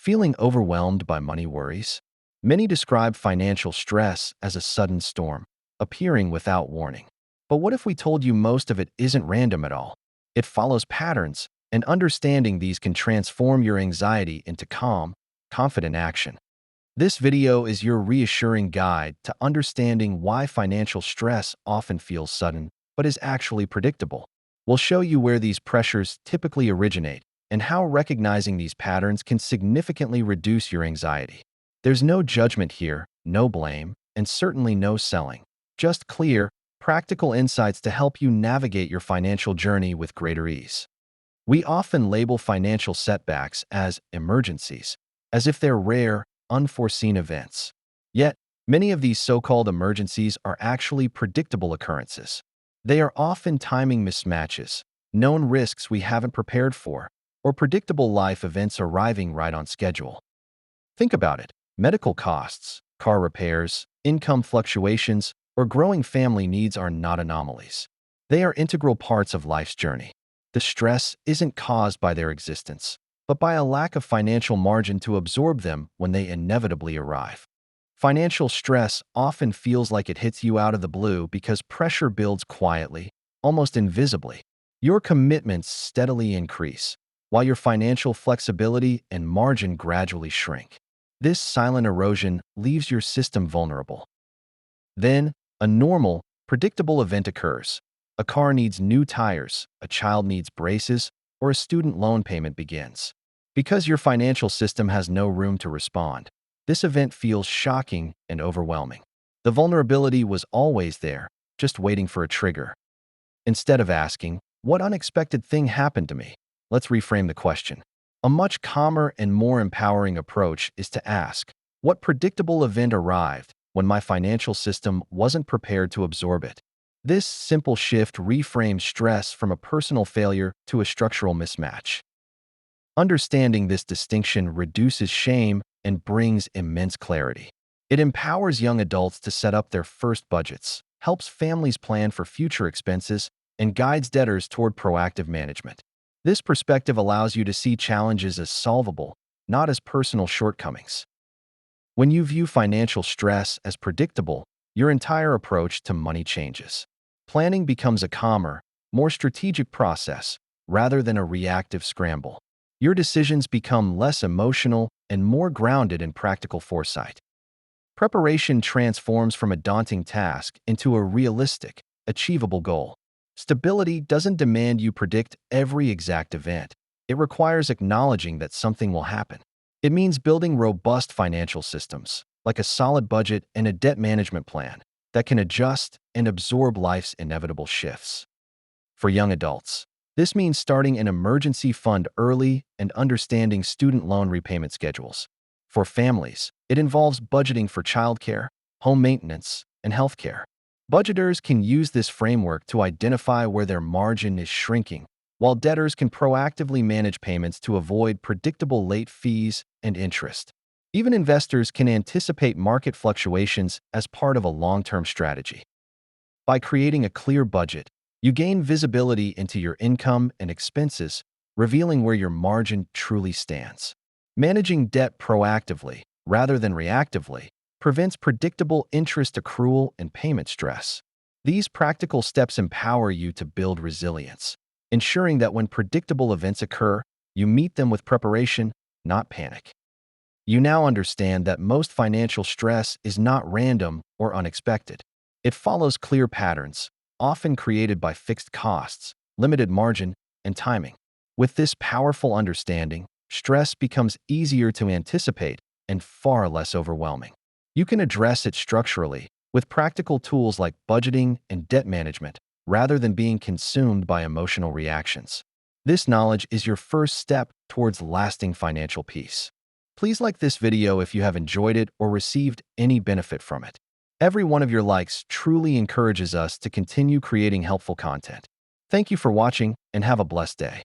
Feeling overwhelmed by money worries? Many describe financial stress as a sudden storm, appearing without warning. But what if we told you most of it isn't random at all? It follows patterns, and understanding these can transform your anxiety into calm, confident action. This video is your reassuring guide to understanding why financial stress often feels sudden, but is actually predictable. We'll show you where these pressures typically originate and how recognizing these patterns can significantly reduce your anxiety. There's no judgment here, no blame, and certainly no selling. Just clear, practical insights to help you navigate your financial journey with greater ease. We often label financial setbacks as emergencies, as if they're rare, unforeseen events. Yet, many of these so-called emergencies are actually predictable occurrences. They are often timing mismatches, known risks we haven't prepared for, or predictable life events arriving right on schedule. Think about it. Medical costs, car repairs, income fluctuations, or growing family needs are not anomalies. They are integral parts of life's journey. The stress isn't caused by their existence, but by a lack of financial margin to absorb them when they inevitably arrive. Financial stress often feels like it hits you out of the blue because pressure builds quietly, almost invisibly. Your commitments steadily increase, while your financial flexibility and margin gradually shrink. This silent erosion leaves your system vulnerable. Then, a normal, predictable event occurs. A car needs new tires, a child needs braces, or a student loan payment begins. Because your financial system has no room to respond, this event feels shocking and overwhelming. The vulnerability was always there, just waiting for a trigger. Instead of asking, "What unexpected thing happened to me?" let's reframe the question. A much calmer and more empowering approach is to ask, "What predictable event arrived when my financial system wasn't prepared to absorb it?" This simple shift reframes stress from a personal failure to a structural mismatch. Understanding this distinction reduces shame and brings immense clarity. It empowers young adults to set up their first budgets, helps families plan for future expenses, and guides debtors toward proactive management. This perspective allows you to see challenges as solvable, not as personal shortcomings. When you view financial stress as predictable, your entire approach to money changes. Planning becomes a calmer, more strategic process rather than a reactive scramble. Your decisions become less emotional and more grounded in practical foresight. Preparation transforms from a daunting task into a realistic, achievable goal. Stability doesn't demand you predict every exact event. It requires acknowledging that something will happen. It means building robust financial systems, like a solid budget and a debt management plan, that can adjust and absorb life's inevitable shifts. For young adults, this means starting an emergency fund early and understanding student loan repayment schedules. For families, it involves budgeting for childcare, home maintenance, and healthcare. Budgeters can use this framework to identify where their margin is shrinking, while debtors can proactively manage payments to avoid predictable late fees and interest. Even investors can anticipate market fluctuations as part of a long-term strategy. By creating a clear budget, you gain visibility into your income and expenses, revealing where your margin truly stands. Managing debt proactively, rather than reactively, prevents predictable interest accrual and payment stress. These practical steps empower you to build resilience, ensuring that when predictable events occur, you meet them with preparation, not panic. You now understand that most financial stress is not random or unexpected. It follows clear patterns, often created by fixed costs, limited margin, and timing. With this powerful understanding, stress becomes easier to anticipate and far less overwhelming. You can address it structurally with practical tools like budgeting and debt management, rather than being consumed by emotional reactions. This knowledge is your first step towards lasting financial peace. Please like this video if you have enjoyed it or received any benefit from it. Every one of your likes truly encourages us to continue creating helpful content. Thank you for watching and have a blessed day.